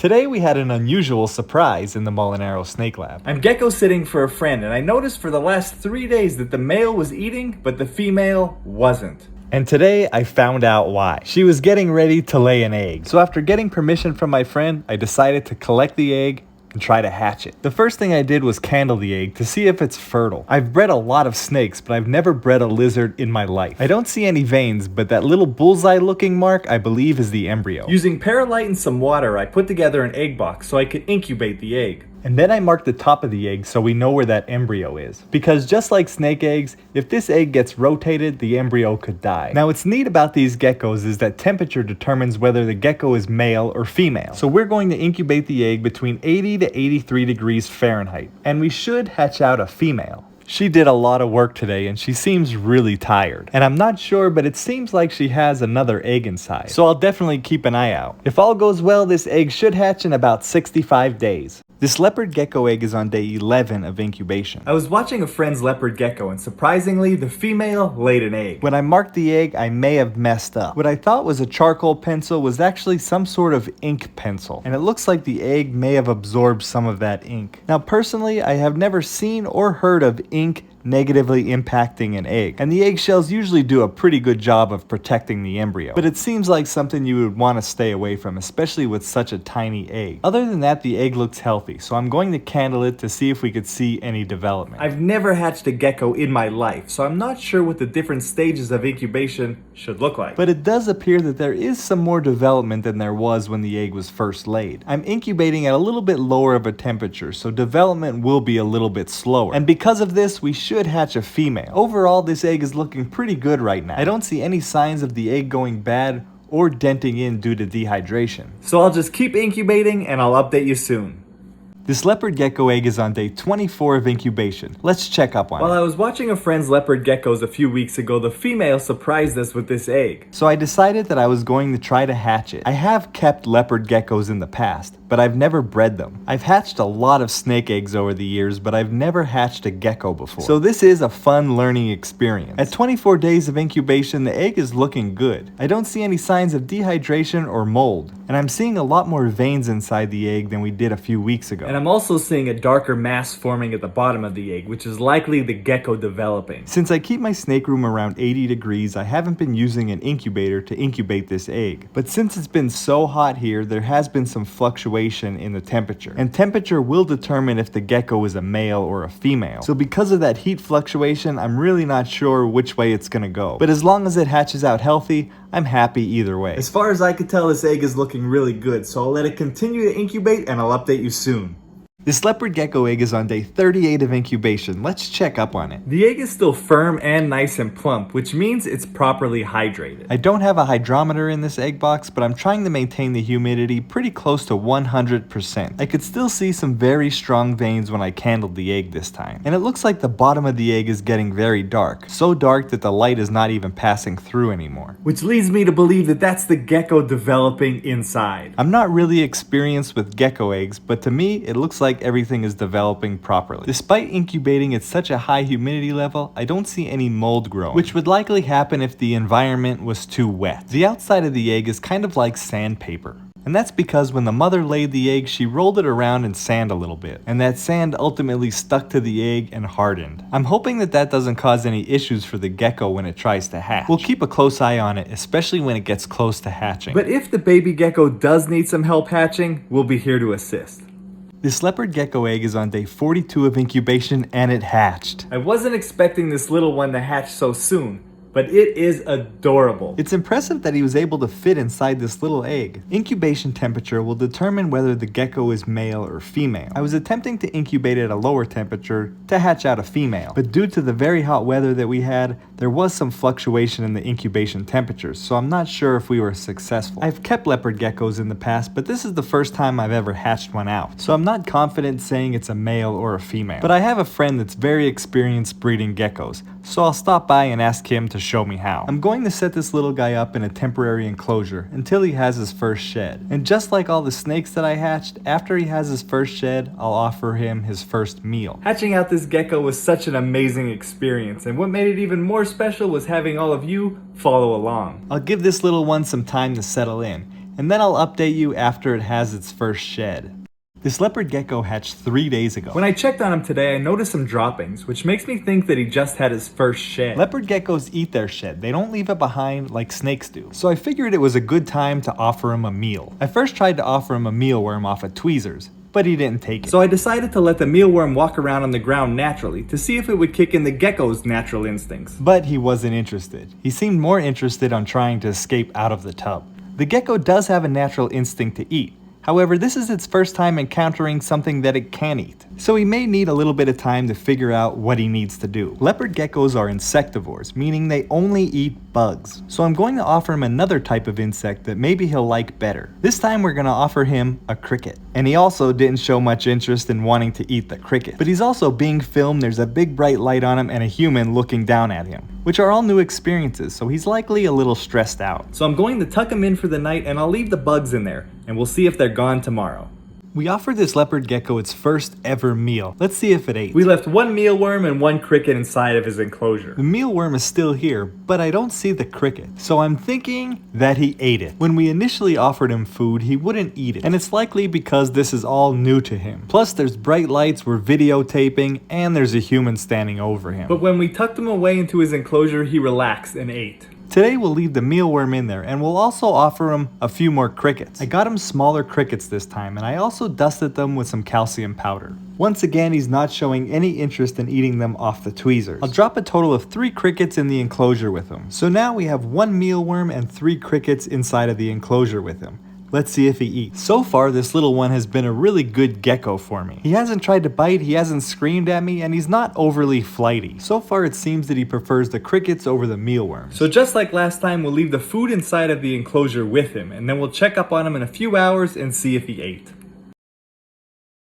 Today we had an unusual surprise in the Molinaro Snake Lab. I'm Gecko sitting for a friend, and I noticed for the last 3 days that the male was eating, but the female wasn't. And today I found out why. She was getting ready to lay an egg. So after getting permission from my friend, I decided to collect the egg and try to hatch it. The first thing I did was candle the egg to see if it's fertile. I've bred a lot of snakes, but I've never bred a lizard in my life. I don't see any veins, but that little bullseye looking mark I believe is the embryo. Using Perlite and some water, I put together an egg box so I could incubate the egg. And then I marked the top of the egg so we know where that embryo is. Because just like snake eggs, if this egg gets rotated, the embryo could die. Now what's neat about these geckos is that temperature determines whether the gecko is male or female. So we're going to incubate the egg between 80 to 83 degrees Fahrenheit. And we should hatch out a female. She did a lot of work today and she seems really tired. And I'm not sure, but it seems like she has another egg inside. So I'll definitely keep an eye out. If all goes well, this egg should hatch in about 65 days. This leopard gecko egg is on day 11 of incubation. I was watching a friend's leopard gecko, and surprisingly, the female laid an egg. When I marked the egg, I may have messed up. What I thought was a charcoal pencil was actually some sort of ink pencil, and it looks like the egg may have absorbed some of that ink. Now personally, I have never seen or heard of ink negatively impacting an egg, and the eggshells usually do a pretty good job of protecting the embryo, but it seems like something you would want to stay away from, especially with such a tiny egg. Other than that, the egg looks healthy, so I'm going to candle it to see if we could see any development. I've never hatched a gecko in my life, so I'm not sure what the different stages of incubation should look like. But it does appear that there is some more development than there was when the egg was first laid. I'm incubating at a little bit lower of a temperature, so development will be a little bit slower. And because of this, we should hatch a female. Overall, this egg is looking pretty good right now. I don't see any signs of the egg going bad or denting in due to dehydration. So I'll just keep incubating and I'll update you soon. This leopard gecko egg is on day 24 of incubation. Let's check up on it. While I was watching a friend's leopard geckos a few weeks ago, the female surprised us with this egg. So I decided that I was going to try to hatch it. I have kept leopard geckos in the past, but I've never bred them. I've hatched a lot of snake eggs over the years, but I've never hatched a gecko before. So this is a fun learning experience. At 24 days of incubation, the egg is looking good. I don't see any signs of dehydration or mold, and I'm seeing a lot more veins inside the egg than we did a few weeks ago. And I'm also seeing a darker mass forming at the bottom of the egg, which is likely the gecko developing. Since I keep my snake room around 80 degrees, I haven't been using an incubator to incubate this egg. But since it's been so hot here, there has been some fluctuation in the temperature. And temperature will determine if the gecko is a male or a female. So because of that heat fluctuation, I'm really not sure which way it's gonna go. But as long as it hatches out healthy, I'm happy either way. As far as I could tell, this egg is looking really good, so I'll let it continue to incubate and I'll update you soon. This leopard gecko egg is on day 38 of incubation. Let's check up on it. The egg is still firm and nice and plump, which means it's properly hydrated. I don't have a hydrometer in this egg box, but I'm trying to maintain the humidity pretty close to 100%. I could still see some very strong veins when I candled the egg this time. And it looks like the bottom of the egg is getting very dark. So dark that the light is not even passing through anymore. Which leads me to believe that that's the gecko developing inside. I'm not really experienced with gecko eggs, but to me, it looks like everything is developing properly. Despite incubating at such a high humidity level, I don't see any mold growing, which would likely happen if the environment was too wet. The outside of the egg is kind of like sandpaper. And that's because when the mother laid the egg, she rolled it around in sand a little bit, and that sand ultimately stuck to the egg and hardened. I'm hoping that that doesn't cause any issues for the gecko when it tries to hatch. We'll keep a close eye on it, especially when it gets close to hatching. But if the baby gecko does need some help hatching, we'll be here to assist. This leopard gecko egg is on day 42 of incubation and it hatched. I wasn't expecting this little one to hatch so soon, but it is adorable. It's impressive that he was able to fit inside this little egg. Incubation temperature will determine whether the gecko is male or female. I was attempting to incubate at a lower temperature to hatch out a female, but due to the very hot weather that we had, there was some fluctuation in the incubation temperatures, so I'm not sure if we were successful. I've kept leopard geckos in the past, but this is the first time I've ever hatched one out, so I'm not confident saying it's a male or a female. But I have a friend that's very experienced breeding geckos, so I'll stop by and ask him to show me how. I'm going to set this little guy up in a temporary enclosure until he has his first shed. And just like all the snakes that I hatched, after he has his first shed, I'll offer him his first meal. Hatching out this gecko was such an amazing experience, and what made it even more special was having all of you follow along. I'll give this little one some time to settle in. and then I'll update you after it has its first shed. This leopard gecko hatched 3 days ago. When I checked on him today, I noticed some droppings, which makes me think that he just had his first shed. Leopard geckos eat their shed. They don't leave it behind like snakes do. So I figured it was a good time to offer him a meal. I first tried to offer him a mealworm off of tweezers, but he didn't take it. So I decided to let the mealworm walk around on the ground naturally to see if it would kick in the gecko's natural instincts. But he wasn't interested. He seemed more interested on trying to escape out of the tub. The gecko does have a natural instinct to eat. However, this is its first time encountering something that it can eat, so he may need a little bit of time to figure out what he needs to do. Leopard geckos are insectivores, meaning they only eat bugs. So I'm going to offer him another type of insect that maybe he'll like better. This time we're going to offer him a cricket. And he also didn't show much interest in wanting to eat the cricket. But he's also being filmed, there's a big bright light on him and a human looking down at him, which are all new experiences, so he's likely a little stressed out. So I'm going to tuck him in for the night and I'll leave the bugs in there, and we'll see if they're gone tomorrow. We offered this leopard gecko its first ever meal. Let's see if it ate. We left one mealworm and one cricket inside of his enclosure. The mealworm is still here, but I don't see the cricket. So I'm thinking that he ate it. When we initially offered him food, he wouldn't eat it. And it's likely because this is all new to him. Plus there's bright lights, we're videotaping, and there's a human standing over him. But when we tucked him away into his enclosure, he relaxed and ate. Today we'll leave the mealworm in there, and we'll also offer him a few more crickets. I got him smaller crickets this time, and I also dusted them with some calcium powder. Once again, he's not showing any interest in eating them off the tweezers. I'll drop a total of 3 crickets in the enclosure with him. So now we have 1 mealworm and 3 crickets inside of the enclosure with him. Let's see if he eats. So far, this little one has been a really good gecko for me. He hasn't tried to bite, he hasn't screamed at me, and he's not overly flighty. So far, it seems that he prefers the crickets over the mealworms. So just like last time, we'll leave the food inside of the enclosure with him, and then we'll check up on him in a few hours and see if he ate.